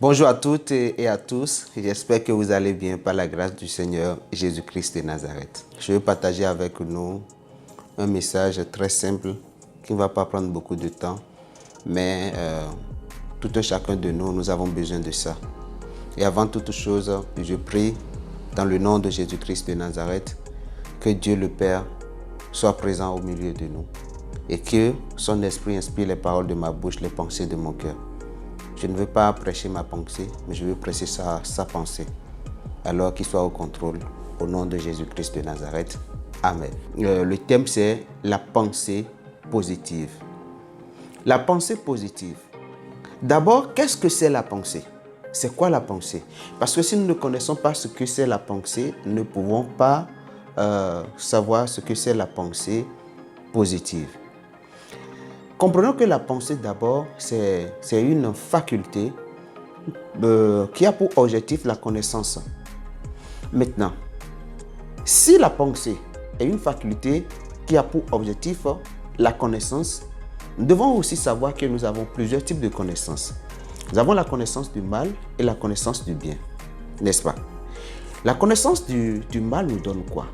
Bonjour à toutes et à tous. J'espère que vous allez bien par la grâce du Seigneur Jésus-Christ de Nazareth. Je vais partager avec nous un message très simple qui ne va pas prendre beaucoup de temps, mais tout un chacun de nous avons besoin de ça. Et avant toute chose, je prie dans le nom de Jésus-Christ de Nazareth que Dieu le Père soit présent au milieu de nous et que son esprit inspire les paroles de ma bouche, les pensées de mon cœur. Je ne veux pas prêcher ma pensée, mais je veux prêcher sa pensée. Alors qu'il soit au contrôle, au nom de Jésus-Christ de Nazareth. Amen. Le thème, c'est la pensée positive. La pensée positive. D'abord, qu'est-ce que c'est la pensée? C'est quoi la pensée? Parce que si nous ne connaissons pas ce que c'est la pensée, nous ne pouvons pas savoir ce que c'est la pensée positive. Comprenons que la pensée, d'abord, c'est une faculté qui a pour objectif la connaissance. Maintenant, si la pensée est une faculté qui a pour objectif la connaissance, nous devons aussi savoir que nous avons plusieurs types de connaissances. Nous avons la connaissance du mal et la connaissance du bien, n'est-ce pas? La connaissance du mal nous donne quoi?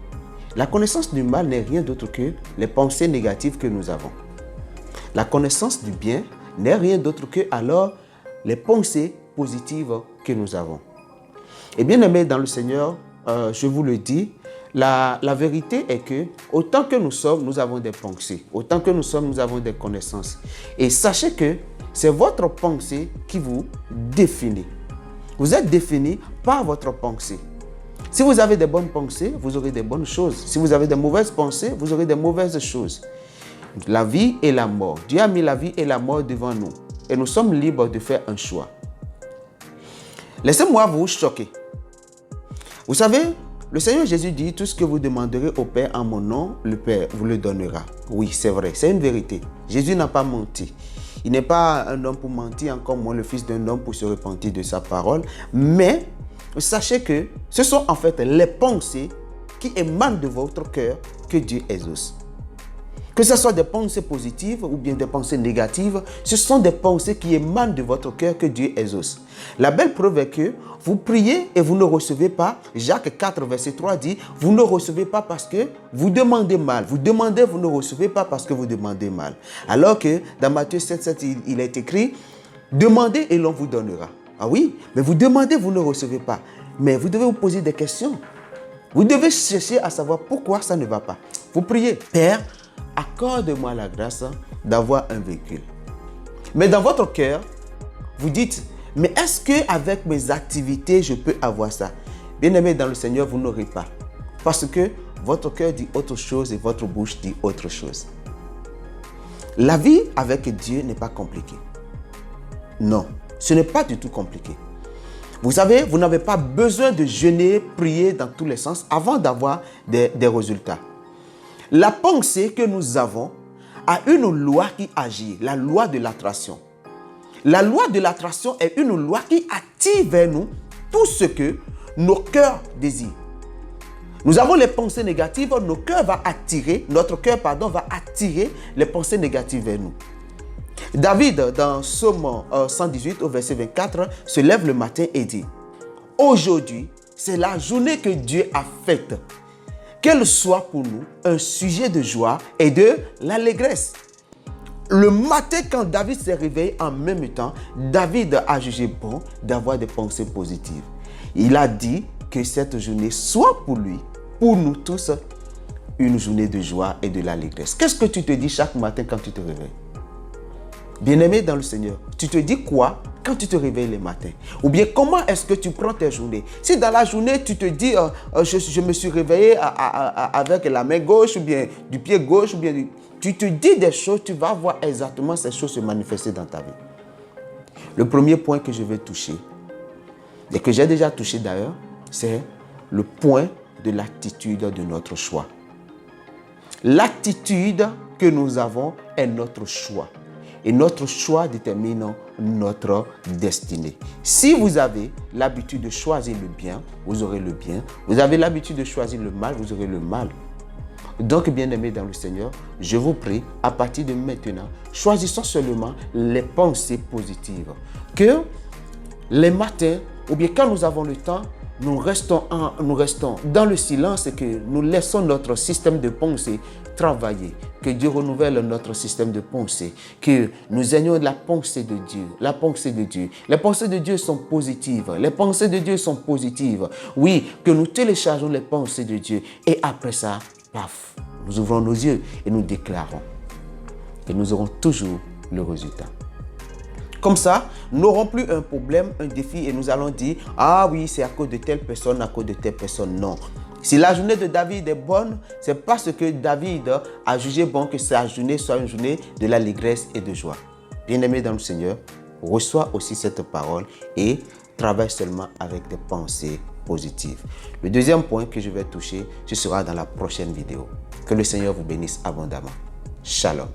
La connaissance du mal n'est rien d'autre que les pensées négatives que nous avons. La connaissance du bien n'est rien d'autre que alors les pensées positives que nous avons. Et bien aimés dans le Seigneur, je vous le dis, la vérité est que autant que nous sommes, nous avons des pensées. Autant que nous sommes, nous avons des connaissances. Et sachez que c'est votre pensée qui vous définit. Vous êtes défini par votre pensée. Si vous avez des bonnes pensées, vous aurez des bonnes choses. Si vous avez des mauvaises pensées, vous aurez des mauvaises choses. La vie et la mort. Dieu a mis la vie et la mort devant nous. Et nous sommes libres de faire un choix. Laissez-moi vous choquer. Vous savez, le Seigneur Jésus dit, tout ce que vous demanderez au Père en mon nom, le Père vous le donnera. Oui, c'est vrai, c'est une vérité. Jésus n'a pas menti. Il n'est pas un homme pour mentir, encore moins le fils d'un homme pour se repentir de sa parole. Mais sachez que ce sont en fait les pensées qui émanent de votre cœur que Dieu exauce. Que ce soit des pensées positives ou bien des pensées négatives, ce sont des pensées qui émanent de votre cœur que Dieu exauce. La belle preuve est que vous priez et vous ne recevez pas. Jacques 4, verset 3 dit, vous ne recevez pas parce que vous demandez mal. Vous demandez, vous ne recevez pas parce que vous demandez mal. Alors que dans Matthieu 7, 7, il est écrit, demandez et l'on vous donnera. Ah oui, mais vous demandez, vous ne recevez pas. Mais vous devez vous poser des questions. Vous devez chercher à savoir pourquoi ça ne va pas. Vous priez, Père, accorde-moi la grâce d'avoir un véhicule. Mais dans votre cœur, vous dites, mais est-ce qu'avec mes activités, je peux avoir ça? Bien-aimé dans le Seigneur, vous n'aurez pas. Parce que votre cœur dit autre chose et votre bouche dit autre chose. La vie avec Dieu n'est pas compliquée. Non, ce n'est pas du tout compliqué. Vous savez, vous n'avez pas besoin de jeûner, prier dans tous les sens avant d'avoir des résultats. La pensée que nous avons a une loi qui agit, la loi de l'attraction. La loi de l'attraction est une loi qui attire vers nous tout ce que nos cœurs désirent. Nous avons les pensées négatives, notre cœur va attirer les pensées négatives vers nous. David, dans Psaume 118 au verset 24, se lève le matin et dit, « Aujourd'hui, c'est la journée que Dieu a faite. Qu'elle soit pour nous un sujet de joie et de l'allégresse. » Le matin, quand David s'est réveillé en même temps, David a jugé bon d'avoir des pensées positives. Il a dit que cette journée soit pour lui, pour nous tous, une journée de joie et de l'allégresse. Qu'est-ce que tu te dis chaque matin quand tu te réveilles? Bien-aimé dans le Seigneur, tu te dis quoi quand tu te réveilles le matin? Ou bien comment est-ce que tu prends tes journées? Si dans la journée, tu te dis, je me suis réveillé avec la main gauche ou bien du pied gauche, ou bien tu te dis des choses, tu vas voir exactement ces choses se manifester dans ta vie. Le premier point que je vais toucher, et que j'ai déjà touché d'ailleurs, c'est le point de l'attitude de notre choix. L'attitude que nous avons est notre choix. Et notre choix détermine notre destinée. Si vous avez l'habitude de choisir le bien, vous aurez le bien. Vous avez l'habitude de choisir le mal, vous aurez le mal. Donc, bien-aimés dans le Seigneur, je vous prie, à partir de maintenant, choisissons seulement les pensées positives. Que les matins, ou bien quand nous avons le temps, nous restons dans le silence et que nous laissons notre système de pensée travailler. Que Dieu renouvelle notre système de pensée. Que nous ayons la pensée de Dieu. La pensée de Dieu. Les pensées de Dieu sont positives. Les pensées de Dieu sont positives. Oui, que nous téléchargeons les pensées de Dieu. Et après ça, paf, nous ouvrons nos yeux et nous déclarons que nous aurons toujours le résultat. Comme ça, nous n'aurons plus un problème, un défi et nous allons dire « Ah oui, c'est à cause de telle personne, à cause de telle personne. » Non. Si la journée de David est bonne, c'est parce que David a jugé bon que sa journée soit une journée de l'allégresse et de joie. Bien-aimé dans le Seigneur, reçois aussi cette parole et travaille seulement avec des pensées positives. Le deuxième point que je vais toucher, ce sera dans la prochaine vidéo. Que le Seigneur vous bénisse abondamment. Shalom.